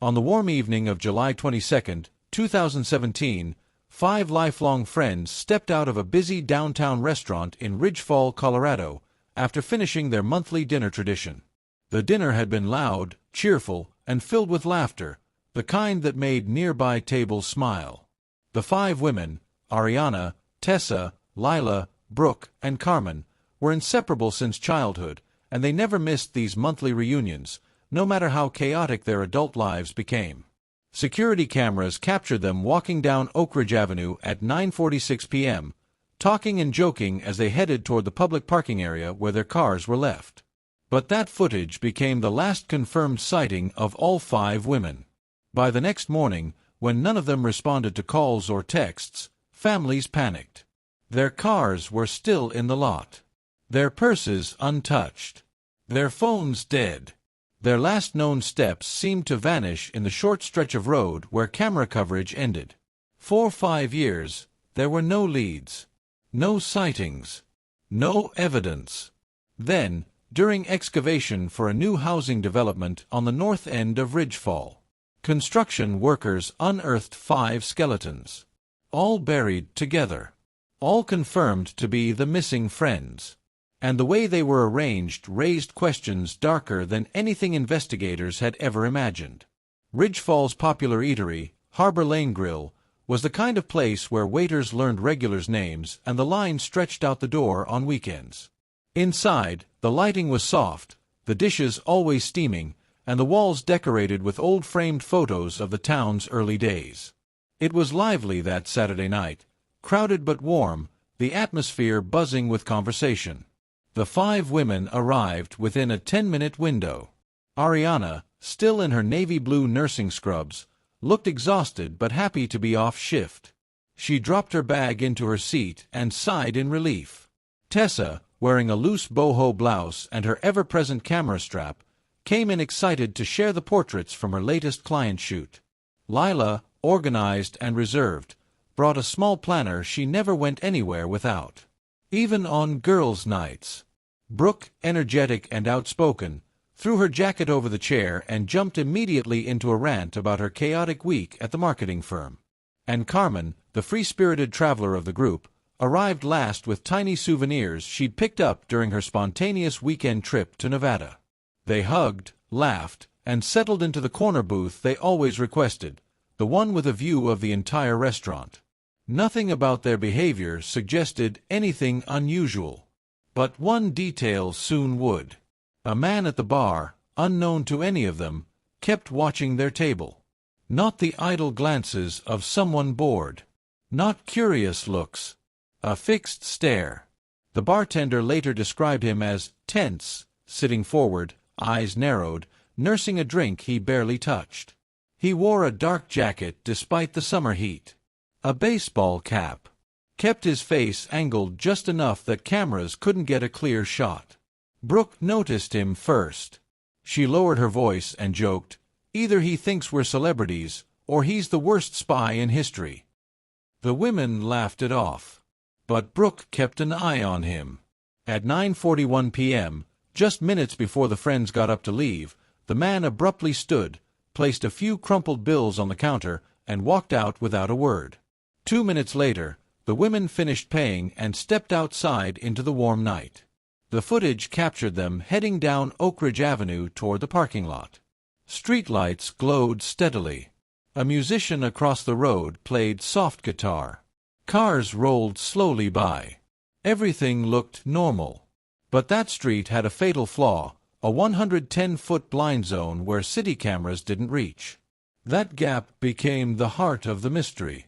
On the warm evening of July 22, 2017, 5 lifelong friends stepped out of a busy downtown restaurant in Ridgecrest, Colorado, after finishing their monthly dinner tradition. The dinner had been loud, cheerful, and filled with laughter, the kind that made nearby tables smile. The 5 women, Ariana, Tessa, Lila, Brooke, and Carmen, were inseparable since childhood, and they never missed these monthly reunions, no matter how chaotic their adult lives became. Security cameras captured them walking down Oak Ridge Avenue at 9:46 p.m., talking and joking as they headed toward the public parking area where their cars were left. But that footage became the last confirmed sighting of all 5 women. By the next morning, when none of them responded to calls or texts, families panicked. Their cars were still in the lot. Their purses untouched. Their phones dead. Their last known steps seemed to vanish in the short stretch of road where camera coverage ended. For 5 years, there were no leads, no sightings, no evidence. Then, during excavation for a new housing development on the north end of Ridgefall, construction workers unearthed 5 skeletons, all buried together, all confirmed to be the missing friends. And the way they were arranged raised questions darker than anything investigators had ever imagined. Ridgefall's popular eatery, Harbor Lane Grill, was the kind of place where waiters learned regulars' names and the line stretched out the door on weekends. Inside, the lighting was soft, the dishes always steaming, and the walls decorated with old framed photos of the town's early days. It was lively that Saturday night, crowded but warm, the atmosphere buzzing with conversation. The 5 women arrived within a 10-minute window. Ariana, still in her navy blue nursing scrubs, looked exhausted but happy to be off shift. She dropped her bag into her seat and sighed in relief. Tessa, wearing a loose boho blouse and her ever-present camera strap, came in excited to share the portraits from her latest client shoot. Lila, organized and reserved, brought a small planner she never went anywhere without, even on girls' nights. Brooke, energetic and outspoken, threw her jacket over the chair and jumped immediately into a rant about her chaotic week at the marketing firm. And Carmen, the free-spirited traveler of the group, arrived last with tiny souvenirs she'd picked up during her spontaneous weekend trip to Nevada. They hugged, laughed, and settled into the corner booth they always requested, the one with a view of the entire restaurant. Nothing about their behavior suggested anything unusual. But one detail soon would. A man at the bar, unknown to any of them, kept watching their table. Not the idle glances of someone bored. Not curious looks. A fixed stare. The bartender later described him as tense, sitting forward, eyes narrowed, nursing a drink he barely touched. He wore a dark jacket despite the summer heat. A baseball cap. Kept his face angled just enough that cameras couldn't get a clear shot. Brooke noticed him first. She lowered her voice and joked, "Either he thinks we're celebrities, or he's the worst spy in history." The women laughed it off. But Brooke kept an eye on him. At 9:41 p.m., just minutes before the friends got up to leave, the man abruptly stood, placed a few crumpled bills on the counter, and walked out without a word. 2 minutes later, the women finished paying and stepped outside into the warm night. The footage captured them heading down Oak Ridge Avenue toward the parking lot. Streetlights glowed steadily. A musician across the road played soft guitar. Cars rolled slowly by. Everything looked normal. But that street had a fatal flaw, a 110-foot blind zone where city cameras didn't reach. That gap became the heart of the mystery.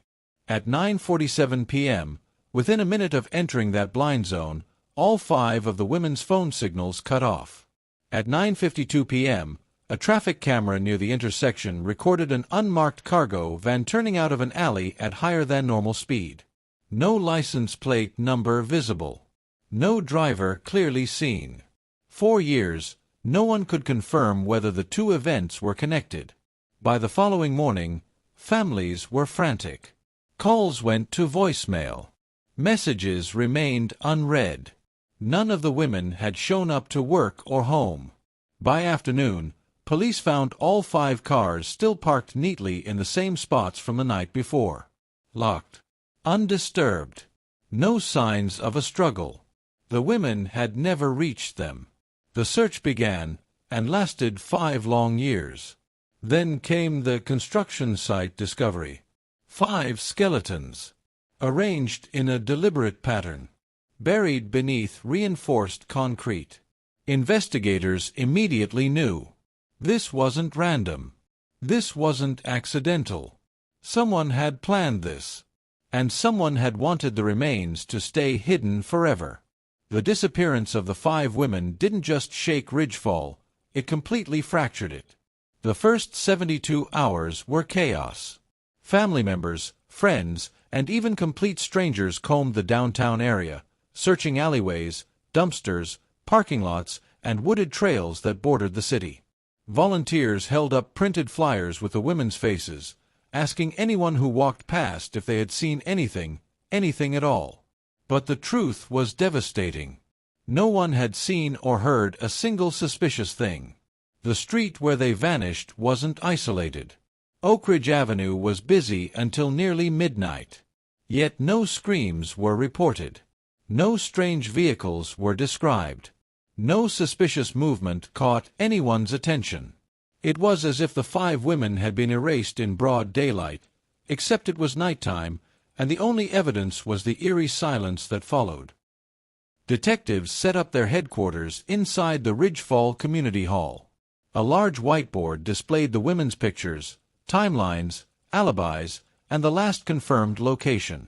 At 9:47 p.m., within a minute of entering that blind zone, all 5 of the women's phone signals cut off. At 9:52 p.m., a traffic camera near the intersection recorded an unmarked cargo van turning out of an alley at higher than normal speed. No license plate number visible. No driver clearly seen. 4 years, no one could confirm whether the 2 events were connected. By the following morning, families were frantic. Calls went to voicemail. Messages remained unread. None of the women had shown up to work or home. By afternoon, Police found all 5 cars still parked neatly in the same spots from the night before. Locked. Undisturbed. No signs of a struggle. The women had never reached them. The search began, and lasted 5 long years. Then came the construction site discovery. 5 skeletons, arranged in a deliberate pattern, buried beneath reinforced concrete. Investigators immediately knew. This wasn't random. This wasn't accidental. Someone had planned this. And someone had wanted the remains to stay hidden forever. The disappearance of the 5 women didn't just shake Ridgefall, it completely fractured it. The first 72 hours were chaos. Family members, friends, and even complete strangers combed the downtown area, searching alleyways, dumpsters, parking lots, and wooded trails that bordered the city. Volunteers held up printed flyers with the women's faces, asking anyone who walked past if they had seen anything at all. But the truth was devastating. No one had seen or heard a single suspicious thing. The street where they vanished wasn't isolated. Oak Ridge Avenue was busy until nearly midnight. Yet no screams were reported. No strange vehicles were described. No suspicious movement caught anyone's attention. It was as if the 5 women had been erased in broad daylight, except it was nighttime, and the only evidence was the eerie silence that followed. Detectives set up their headquarters inside the Ridgefall Community Hall. A large whiteboard displayed the women's pictures, timelines, alibis, and the last confirmed location.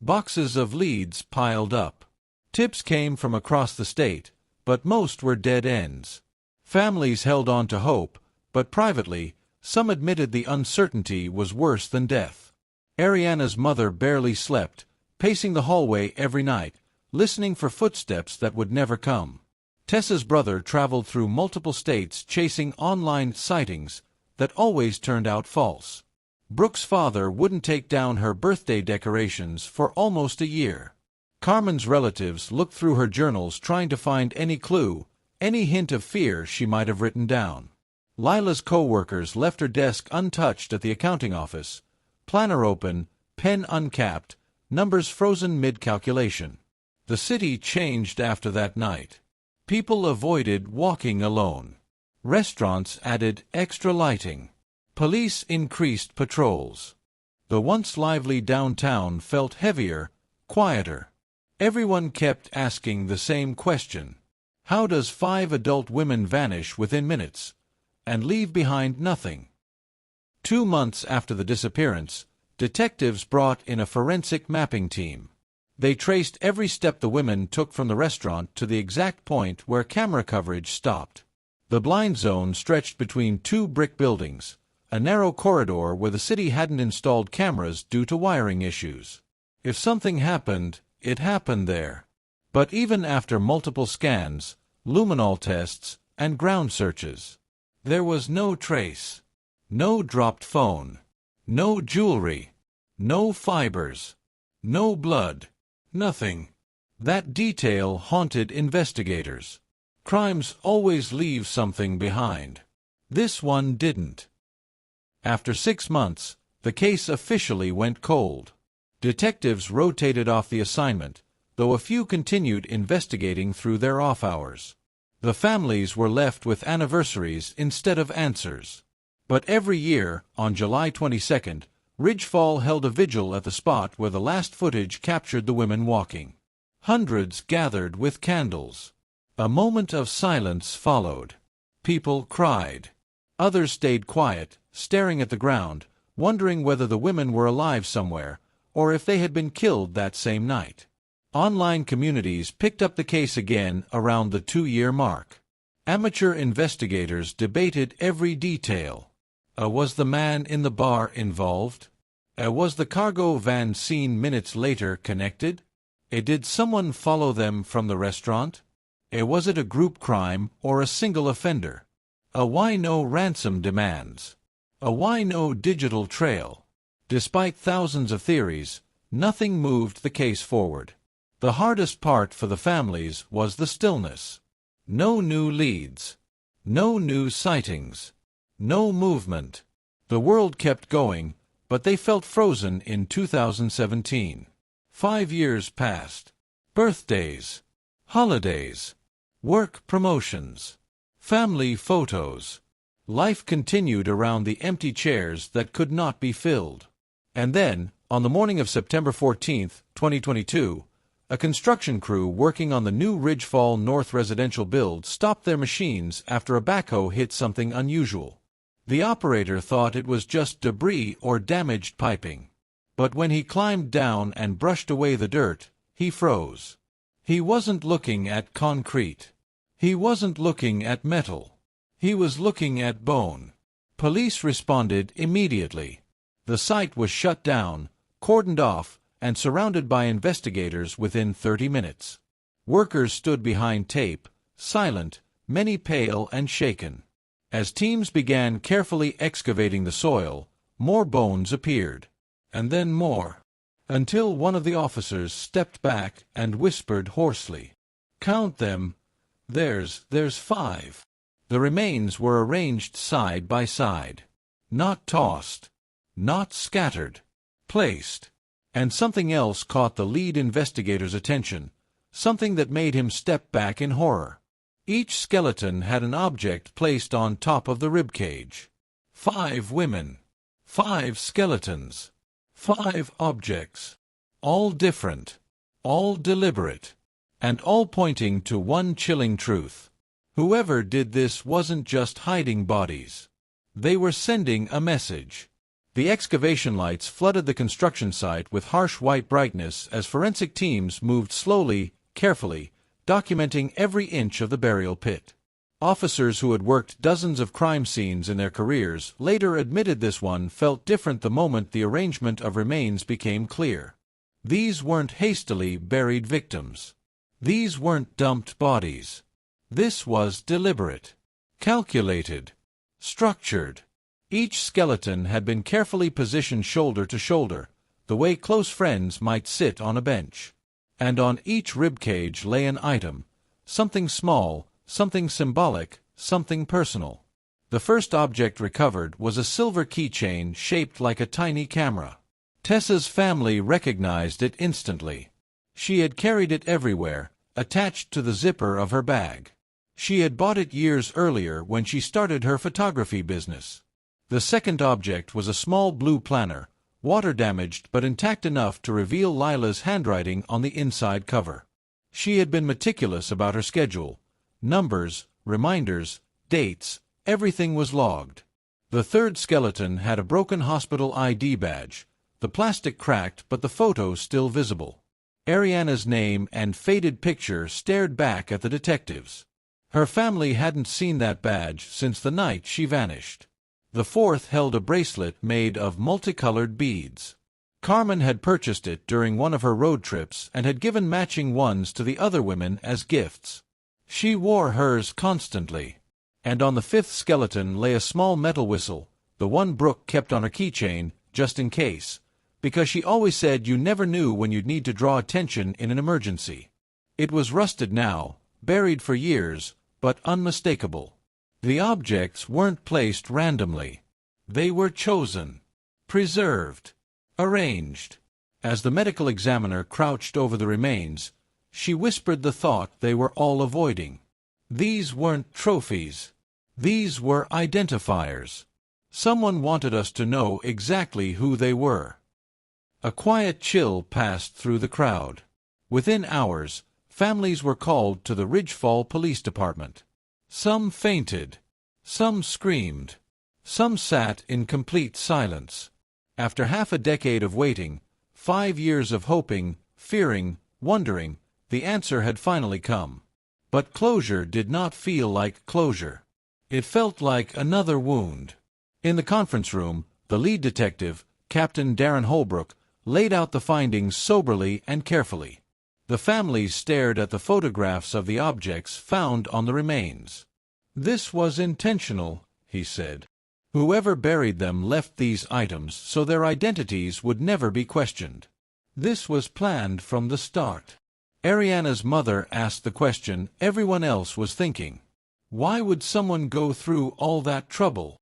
Boxes of leads piled up. Tips came from across the state, but most were dead ends. Families held on to hope, but privately, some admitted the uncertainty was worse than death. Ariana's mother barely slept, pacing the hallway every night, listening for footsteps that would never come. Tessa's brother traveled through multiple states chasing online sightings that always turned out false. Brooke's father wouldn't take down her birthday decorations for almost a year. Carmen's relatives looked through her journals trying to find any clue, any hint of fear she might have written down. Lila's co-workers left her desk untouched at the accounting office, planner open, pen uncapped, numbers frozen mid-calculation. The city changed after that night. People avoided walking alone. Restaurants added extra lighting. Police increased patrols. The once lively downtown felt heavier, quieter. Everyone kept asking the same question. How does 5 adult women vanish within minutes and leave behind nothing? 2 months after the disappearance, detectives brought in a forensic mapping team. They traced every step the women took from the restaurant to the exact point where camera coverage stopped. The blind zone stretched between 2 brick buildings, a narrow corridor where the city hadn't installed cameras due to wiring issues. If something happened, it happened there. But even after multiple scans, luminol tests, and ground searches, there was no trace. No dropped phone. No jewelry. No fibers. No blood. Nothing. That detail haunted investigators. Crimes always leave something behind. This one didn't. After 6 months, the case officially went cold. Detectives rotated off the assignment, though a few continued investigating through their off hours. The families were left with anniversaries instead of answers. But every year, on July 22nd, Ridgefall held a vigil at the spot where the last footage captured the women walking. Hundreds gathered with candles. A moment of silence followed. People cried. Others stayed quiet, staring at the ground, wondering whether the women were alive somewhere, or if they had been killed that same night. Online communities picked up the case again around the 2-year mark. Amateur investigators debated every detail. Was the man in the bar involved? Was the cargo van seen minutes later connected? Did someone follow them from the restaurant? Was it a group crime or a single offender? Why no ransom demands? Why no digital trail? Despite thousands of theories, nothing moved the case forward. The hardest part for the families was the stillness. No new leads. No new sightings. No movement. The world kept going, but they felt frozen in 2017. 5 years passed. Birthdays, holidays, work promotions, family photos. Life continued around the empty chairs that could not be filled. And then, on the morning of September 14, 2022, a construction crew working on the new Ridgefall North residential build stopped their machines after a backhoe hit something unusual. The operator thought it was just debris or damaged piping. But when he climbed down and brushed away the dirt, he froze. He wasn't looking at concrete. He wasn't looking at metal. He was looking at bone. Police responded immediately. The site was shut down, cordoned off, and surrounded by investigators within 30 minutes. Workers stood behind tape, silent, many pale and shaken. As teams began carefully excavating the soil, more bones appeared. And then more. Until one of the officers stepped back and whispered hoarsely, "Count them. There's 5. The remains were arranged side by side. Not tossed. Not scattered. Placed. And something else caught the lead investigator's attention, something that made him step back in horror. Each skeleton had an object placed on top of the ribcage. 5 women. 5 skeletons. 5 objects. All different. All deliberate. And all pointing to one chilling truth. Whoever did this wasn't just hiding bodies. They were sending a message. The excavation lights flooded the construction site with harsh white brightness as forensic teams moved slowly, carefully, documenting every inch of the burial pit. Officers who had worked dozens of crime scenes in their careers later admitted this one felt different the moment the arrangement of remains became clear. These weren't hastily buried victims. These weren't dumped bodies. This was deliberate, calculated, structured. Each skeleton had been carefully positioned shoulder to shoulder, the way close friends might sit on a bench. And on each ribcage lay an item, something small, something symbolic, something personal. The first object recovered was a silver keychain shaped like a tiny camera. Tessa's family recognized it instantly. She had carried it everywhere, attached to the zipper of her bag. She had bought it years earlier when she started her photography business. The second object was a small blue planner, water-damaged but intact enough to reveal Lila's handwriting on the inside cover. She had been meticulous about her schedule. Numbers, reminders, dates, everything was logged. The third skeleton had a broken hospital ID badge, the plastic cracked but the photo still visible. Ariana's name and faded picture stared back at the detectives. Her family hadn't seen that badge since the night she vanished. The fourth held a bracelet made of multicolored beads. Carmen had purchased it during one of her road trips and had given matching ones to the other women as gifts. She wore hers constantly. And on the fifth skeleton lay a small metal whistle, the one Brooke kept on her keychain, just in case, because she always said you never knew when you'd need to draw attention in an emergency. It was rusted now, buried for years, but unmistakable. The objects weren't placed randomly. They were chosen, preserved, arranged. As the medical examiner crouched over the remains, she whispered the thought they were all avoiding. These weren't trophies. These were identifiers. Someone wanted us to know exactly who they were. A quiet chill passed through the crowd. Within hours, families were called to the Ridgefall Police Department. Some fainted. Some screamed. Some sat in complete silence. After half a decade of waiting, 5 years of hoping, fearing, wondering, the answer had finally come. But closure did not feel like closure. It felt like another wound. In the conference room, the lead detective, Captain Darren Holbrook, laid out the findings soberly and carefully. The families stared at the photographs of the objects found on the remains. "This was intentional," he said. "Whoever buried them left these items so their identities would never be questioned. This was planned from the start." Ariana's mother asked the question everyone else was thinking. Why would someone go through all that trouble?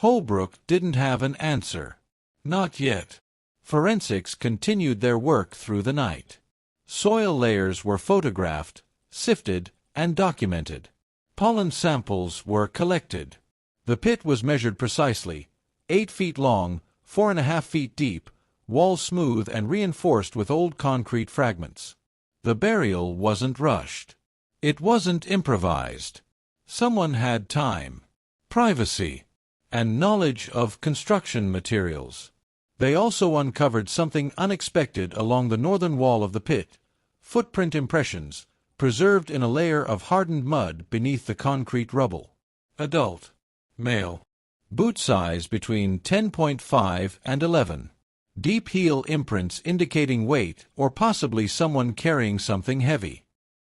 Holbrook didn't have an answer. Not yet. Forensics continued their work through the night. Soil layers were photographed, sifted, and documented. Pollen samples were collected. The pit was measured precisely, 8 feet long, 4.5 feet deep, walls smooth and reinforced with old concrete fragments. The burial wasn't rushed. It wasn't improvised. Someone had time, privacy, and knowledge of construction materials. They also uncovered something unexpected along the northern wall of the pit: footprint impressions, preserved in a layer of hardened mud beneath the concrete rubble. Adult. Male. Boot size between 10.5 and 11. Deep heel imprints indicating weight or possibly someone carrying something heavy.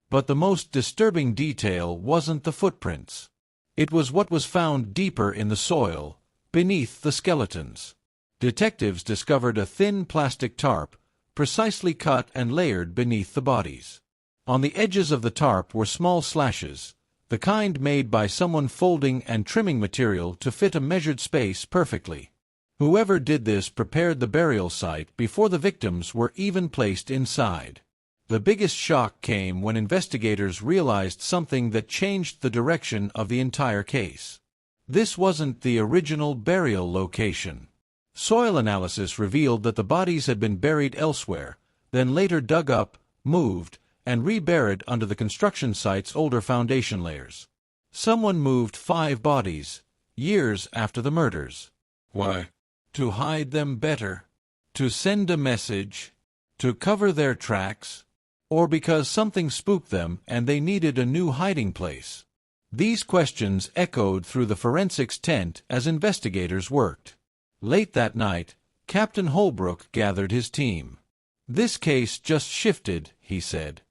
But the most disturbing detail wasn't the footprints. It was what was found deeper in the soil, beneath the skeletons. Detectives discovered a thin plastic tarp, precisely cut and layered beneath the bodies. On the edges of the tarp were small slashes, the kind made by someone folding and trimming material to fit a measured space perfectly. Whoever did this prepared the burial site before the victims were even placed inside. The biggest shock came when investigators realized something that changed the direction of the entire case. This wasn't the original burial location. Soil analysis revealed that the bodies had been buried elsewhere, then later dug up, moved, and reburied under the construction site's older foundation layers. Someone moved 5 bodies, years after the murders. Why? To hide them better? To send a message? To cover their tracks? Or because something spooked them and they needed a new hiding place? These questions echoed through the forensics tent as investigators worked. Late that night, Captain Holbrook gathered his team. "This case just shifted," he said.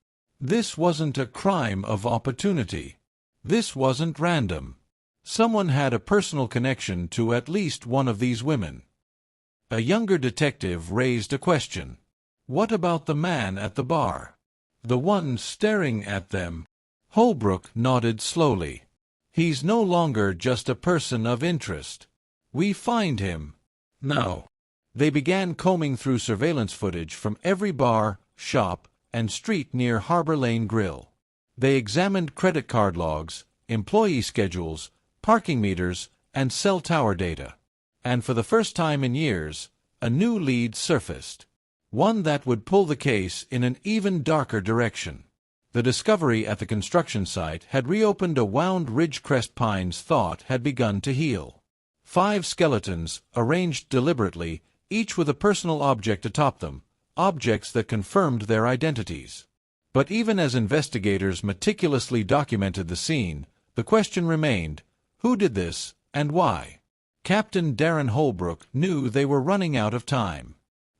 "This wasn't a crime of opportunity. This wasn't random. Someone had a personal connection to at least one of these women." A younger detective raised a question. "What about the man at the bar? The one staring at them?" Holbrook nodded slowly. "He's no longer just a person of interest. We find him." "No." They began combing through surveillance footage from every bar, shop, and street near Harbor Lane Grill. They examined credit card logs, employee schedules, parking meters, and cell tower data. And for the first time in years, a new lead surfaced. One that would pull the case in an even darker direction. The discovery at the construction site had reopened a wound Ridgecrest Pines thought had begun to heal. 5 skeletons, arranged deliberately, each with a personal object atop them, objects that confirmed their identities. But even as investigators meticulously documented the scene, the question remained: who did this, and why? Captain Darren Holbrook knew they were running out of time.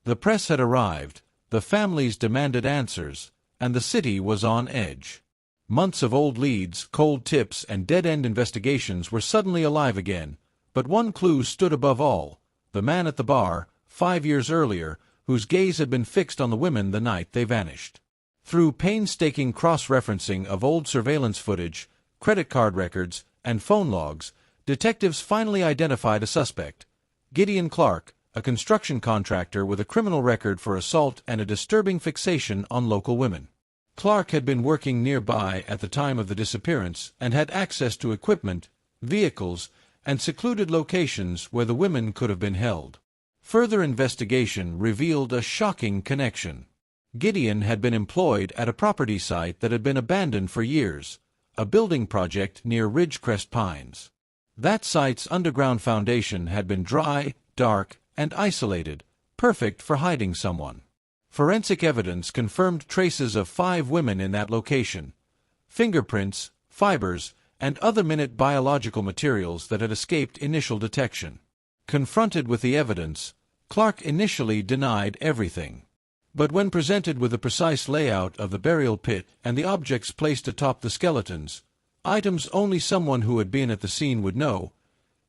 The press had arrived, the families demanded answers, and the city was on edge. Months of old leads, cold tips, and dead-end investigations were suddenly alive again, but one clue stood above all: the man at the bar, 5 years earlier, whose gaze had been fixed on the women the night they vanished. Through painstaking cross-referencing of old surveillance footage, credit card records, and phone logs, detectives finally identified a suspect: Gideon Clark, a construction contractor with a criminal record for assault and a disturbing fixation on local women. Clark had been working nearby at the time of the disappearance and had access to equipment, vehicles, and secluded locations where the women could have been held. Further investigation revealed a shocking connection. Gideon had been employed at a property site that had been abandoned for years, a building project near Ridgecrest Pines. That site's underground foundation had been dry, dark, and isolated, perfect for hiding someone. Forensic evidence confirmed traces of 5 women in that location: fingerprints, fibers, and other minute biological materials that had escaped initial detection. Confronted with the evidence, Clark initially denied everything. But when presented with the precise layout of the burial pit and the objects placed atop the skeletons, items only someone who had been at the scene would know,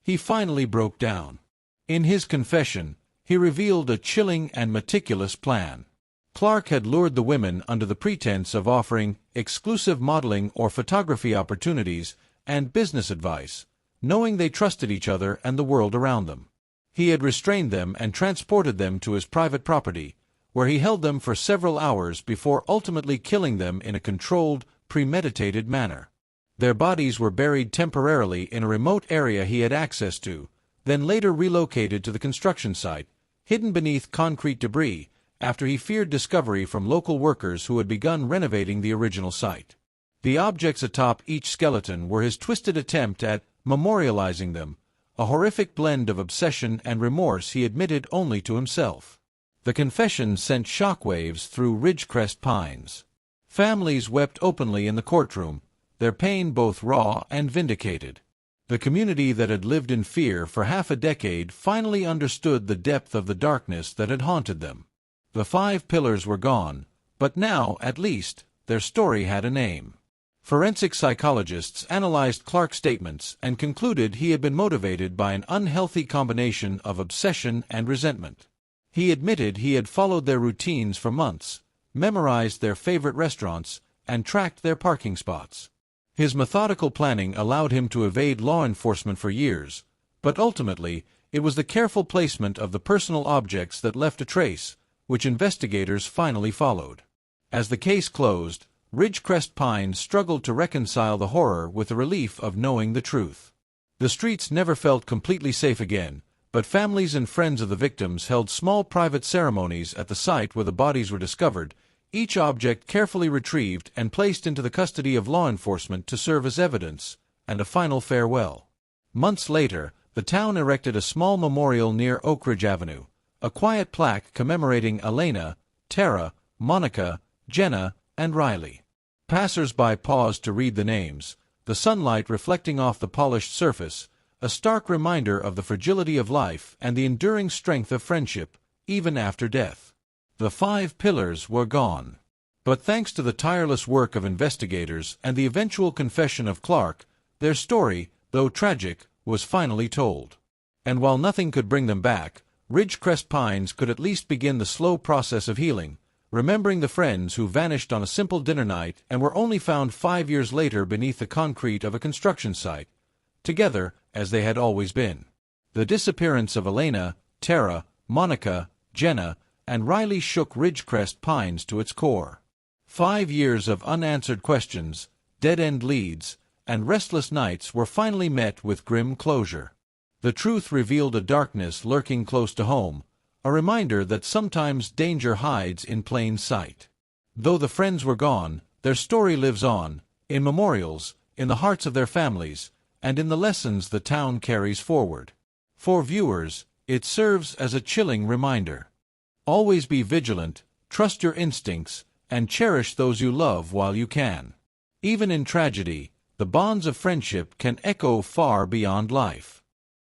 he finally broke down. In his confession, he revealed a chilling and meticulous plan. Clark had lured the women under the pretense of offering exclusive modeling or photography opportunities and business advice, knowing they trusted each other and the world around them. He had restrained them and transported them to his private property, where he held them for several hours before ultimately killing them in a controlled, premeditated manner. Their bodies were buried temporarily in a remote area he had access to, then later relocated to the construction site, hidden beneath concrete debris, after he feared discovery from local workers who had begun renovating the original site. The objects atop each skeleton were his twisted attempt at memorializing them, a horrific blend of obsession and remorse he admitted only to himself. The confession sent shockwaves through Ridgecrest Pines. Families wept openly in the courtroom, their pain both raw and vindicated. The community that had lived in fear for half a decade finally understood the depth of the darkness that had haunted them. The 5 pillars were gone, but now, at least, their story had a name. Forensic psychologists analyzed Clark's statements and concluded he had been motivated by an unhealthy combination of obsession and resentment. He admitted he had followed their routines for months, memorized their favorite restaurants, and tracked their parking spots. His methodical planning allowed him to evade law enforcement for years, but ultimately it was the careful placement of the personal objects that left a trace, which investigators finally followed. As the case closed, Ridgecrest Pines struggled to reconcile the horror with the relief of knowing the truth. The streets never felt completely safe again, but families and friends of the victims held small private ceremonies at the site where the bodies were discovered, each object carefully retrieved and placed into the custody of law enforcement to serve as evidence, and a final farewell. Months later, the town erected a small memorial near Oak Ridge Avenue, a quiet plaque commemorating Elena, Tara, Monica, Jenna, and Riley. Passers-by paused to read the names, the sunlight reflecting off the polished surface, a stark reminder of the fragility of life and the enduring strength of friendship, even after death. The 5 pillars were gone. But thanks to the tireless work of investigators and the eventual confession of Clark, their story, though tragic, was finally told. And while nothing could bring them back, Ridgecrest Pines could at least begin the slow process of healing, remembering the friends who vanished on a simple dinner night and were only found 5 years later beneath the concrete of a construction site, together as they had always been. The disappearance of Elena, Tara, Monica, Jenna, and Riley shook Ridgecrest Pines to its core. 5 years of unanswered questions, dead-end leads, and restless nights were finally met with grim closure. The truth revealed a darkness lurking close to home, a reminder that sometimes danger hides in plain sight. Though the friends were gone, their story lives on, in memorials, in the hearts of their families, and in the lessons the town carries forward. For viewers, it serves as a chilling reminder. Always be vigilant, trust your instincts, and cherish those you love while you can. Even in tragedy, the bonds of friendship can echo far beyond life.